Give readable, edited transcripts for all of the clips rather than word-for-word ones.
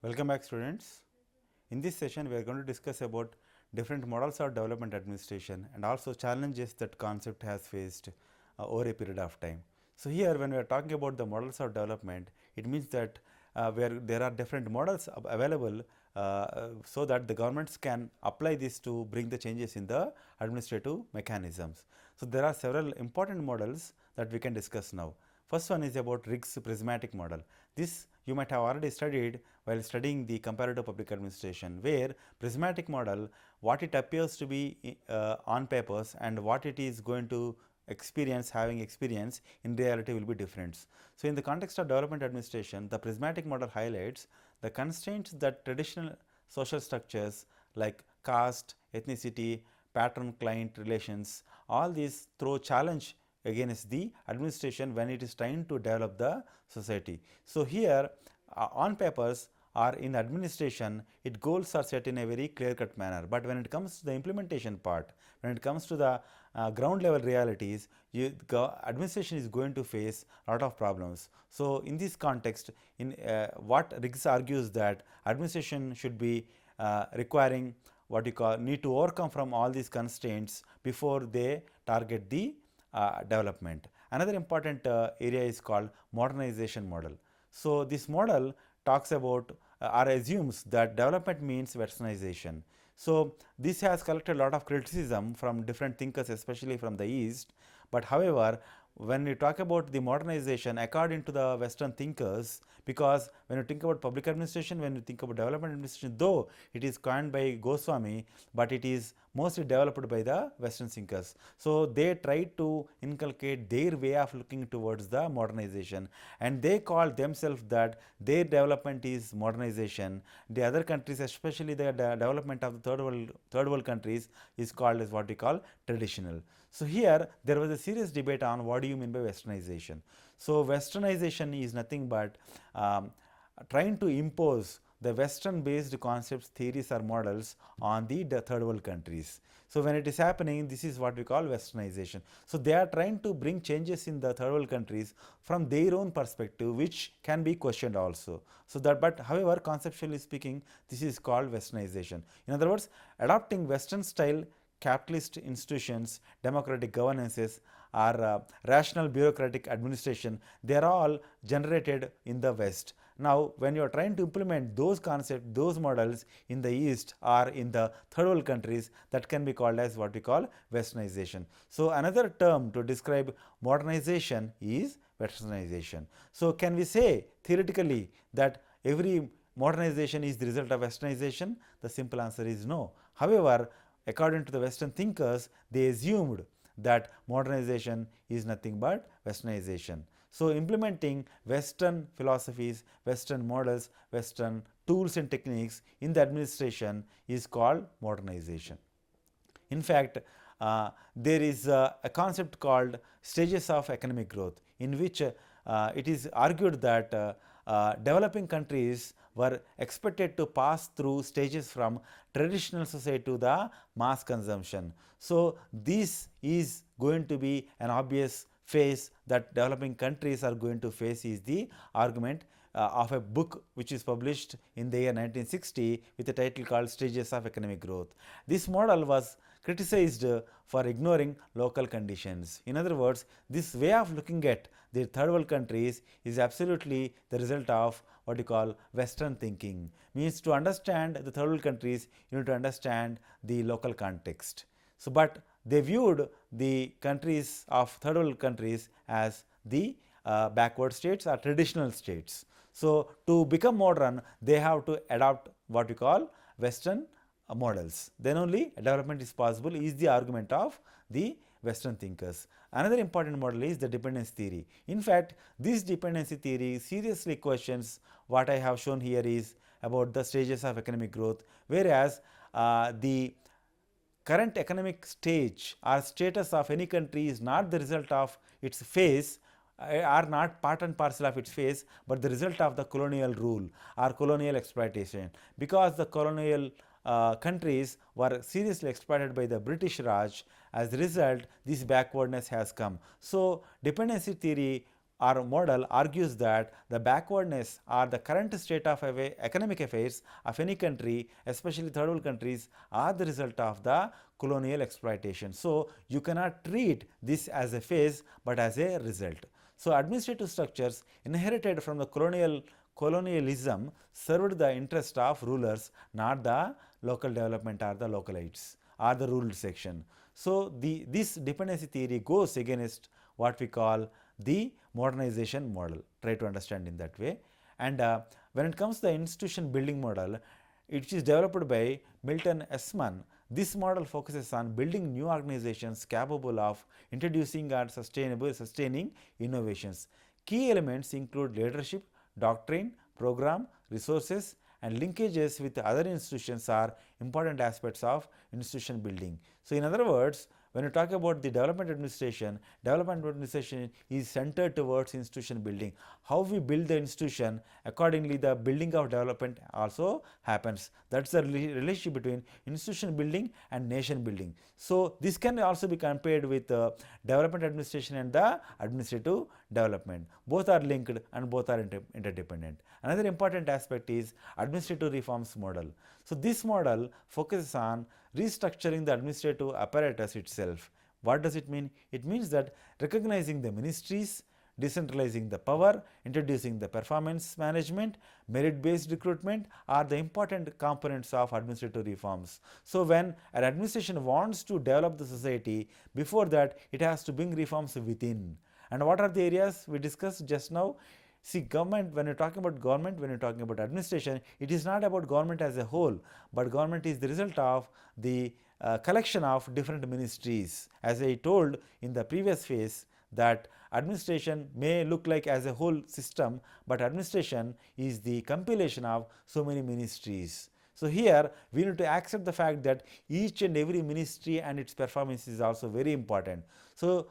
Welcome back, students. In this session, we are going to discuss about different models of development administration and also challenges that concept has faced over a period of time. So, here when we are talking about the models of development, it means that where there are different models available so that the governments can apply this to bring the changes in the administrative mechanisms. So, there are several important models that we can discuss now. First one is about Riggs prismatic model. This you might have already studied while studying the comparative public administration, where prismatic model, what it appears to be on papers and what it is going to having experience in reality will be different. So, in the context of development administration, the prismatic model highlights the constraints that traditional social structures like caste, ethnicity, patron client relations, all these throw challenge against the administration when it is trying to develop the society. So, here on papers or in administration, its goals are set in a very clear cut manner, but when it comes to the implementation part, when it comes to the ground level realities, administration is going to face a lot of problems. So, in this context, in what Riggs argues that administration should be requiring what you call need to overcome from all these constraints before they target the development. Another important area is called modernization model. So, this model talks about or assumes that development means westernization. So, this has collected a lot of criticism from different thinkers, especially from the East, but however, when we talk about the modernization according to the Western thinkers, because when you think about public administration, when you think about development administration, though it is coined by Goswami, but it is mostly developed by the Western thinkers. So, they try to inculcate their way of looking towards the modernization, and they call themselves that their development is modernization. The other countries, especially the development of the third world countries, is called as what we call traditional. So, here there was a serious debate on what do you mean by westernization. So, westernization is nothing but trying to impose the western based concepts, theories or models on the third world countries. So, when it is happening, this is what we call westernization. So, they are trying to bring changes in the third world countries from their own perspective, which can be questioned also. So, that but however, conceptually speaking, this is called westernization. In other words, adopting western style capitalist institutions, democratic governances or rational bureaucratic administration, they are all generated in the West. Now, when you are trying to implement those concepts, those models in the East or in the third world countries, that can be called as what we call westernization. So, another term to describe modernization is westernization. So, can we say theoretically that every modernization is the result of westernization? The simple answer is no. However, according to the Western thinkers, they assumed that modernization is nothing but westernization. So, implementing Western philosophies, Western models, Western tools and techniques in the administration is called modernization. In fact, there is a concept called stages of economic growth, in which it is argued that developing countries were expected to pass through stages from traditional society to the mass consumption. So, this is going to be an obvious phase that developing countries are going to face, is the argument of a book which is published in the year 1960 with a title called Stages of Economic Growth. This model was criticized for ignoring local conditions. In other words, this way of looking at the third world countries is absolutely the result of what you call Western thinking. Means to understand the third world countries, you need to understand the local context. So, but they viewed the countries of third world countries as the backward states or traditional states. So, to become modern, they have to adopt what we call Western models. Then only development is possible, is the argument of the Western thinkers. Another important model is the dependency theory. In fact, this dependency theory seriously questions what I have shown here is about the stages of economic growth, whereas the current economic stage or status of any country is not the result of its phase, are not part and parcel of its phase, but the result of the colonial rule or colonial exploitation, because the colonial countries were seriously exploited by the British Raj. As a result, this backwardness has come. So, dependency theory our model argues that the backwardness or the current state of economic affairs of any country, especially third world countries, are the result of the colonial exploitation. So you cannot treat this as a phase but as a result. So administrative structures inherited from the colonialism served the interest of rulers, not the local development or the localites or the ruled section. So this dependency theory goes against what we call the modernization model. Try to understand in that way. And when it comes to the institution building model, it is developed by Milton Esman. This model focuses on building new organizations capable of introducing and sustaining innovations. Key elements include leadership, doctrine, program, resources, and linkages with other institutions are important aspects of institution building. So in other words, when you talk about the development administration is centered towards institution building. How we build the institution, accordingly the building of development also happens. That's the relationship between institution building and nation building. So this can also be compared with development administration and the administrative development. Both are linked and both are interdependent. Another important aspect is administrative reforms model. So this model focuses on restructuring the administrative apparatus itself. What does it mean? It means that recognizing the ministries, decentralizing the power, introducing the performance management, merit-based recruitment are the important components of administrative reforms. So when an administration wants to develop the society, before that it has to bring reforms within. And what are the areas we discussed just now? See, government, when you're talking about government, when you're talking about administration, it is not about government as a whole, but government is the result of the collection of different ministries. As I told in the previous phase, that administration may look like as a whole system, but administration is the compilation of so many ministries. So here we need to accept the fact that each and every ministry and its performance is also very important. So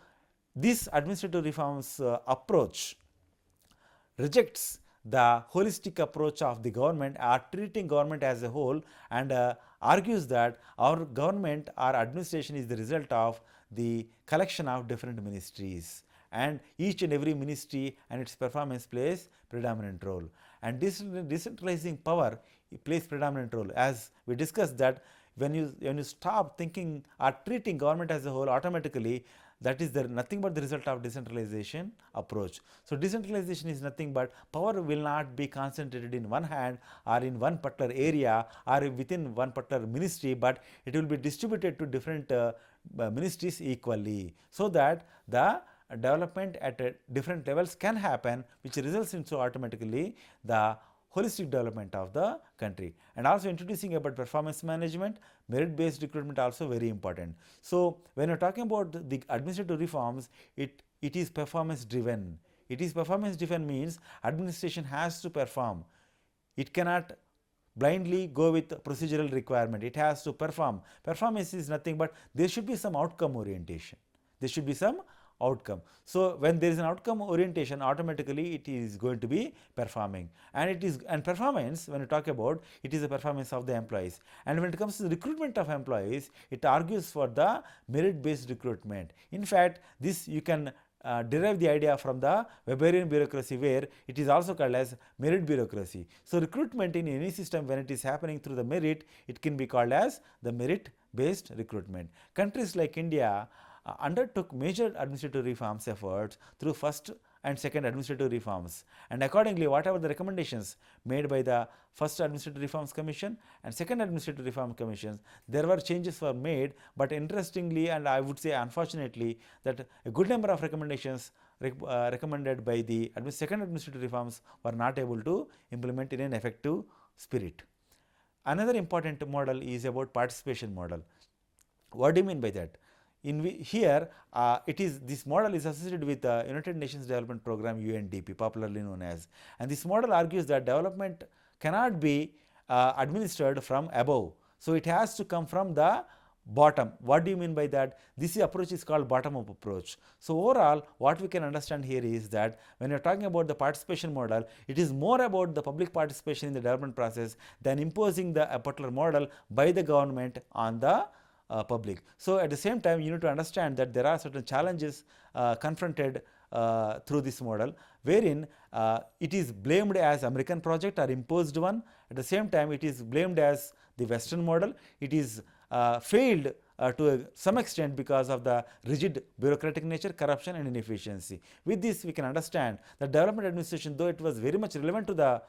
this administrative reforms approach rejects the holistic approach of the government or treating government as a whole, and argues that our government or administration is the result of the collection of different ministries, and each and every ministry and its performance plays predominant role, and decentralizing power plays predominant role. As we discussed that when you stop thinking or treating government as a whole, automatically that is nothing but the result of decentralization approach. So decentralization is nothing but power will not be concentrated in one hand or in one particular area or within one particular ministry, but it will be distributed to different ministries equally, so that the development at different levels can happen, which results into automatically the holistic development of the country. And also introducing about performance management, merit based recruitment also very important. So when you're talking about the administrative reforms, it is performance driven. It is performance driven means administration has to perform. It cannot blindly go with procedural requirement. It has to perform. Performance is nothing but there should be some outcome orientation. There should be some outcome. So when there is an outcome orientation, automatically it is going to be performing, and performance, when you talk about, it is a performance of the employees. And when it comes to the recruitment of employees, it argues for the merit based recruitment. In fact, this you can derive the idea from the Weberian bureaucracy, where it is also called as merit bureaucracy. So recruitment in any system, when it is happening through the merit, it can be called as the merit based recruitment. Countries like India undertook major administrative reforms efforts through first and second administrative reforms, and accordingly whatever the recommendations made by the first administrative reforms commission and second administrative reform commissions, there were changes were made, but interestingly, and I would say unfortunately, that a good number of recommendations recommended by the second administrative reforms were not able to implement in an effective spirit. Another important model is about participation model. What do you mean by that? Here, this model is associated with the United Nations Development Program, UNDP, popularly known as, and this model argues that development cannot be administered from above. So it has to come from the bottom. What do you mean by that? This approach is called bottom-up approach. So overall, what we can understand here is that when you are talking about the participation model, it is more about the public participation in the development process than imposing a particular model by the government on the public. So at the same time, you need to understand that there are certain challenges confronted through this model, wherein it is blamed as American project or imposed one. At the same time, it is blamed as the Western model. It is failed to some extent because of the rigid bureaucratic nature, corruption and inefficiency. With this, we can understand that development administration, though it was very much relevant to the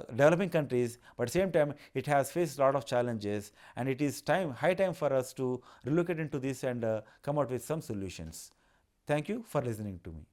developing countries, but at the same time it has faced a lot of challenges, and it is high time for us to relocate into this and come out with some solutions. Thank you for listening to me.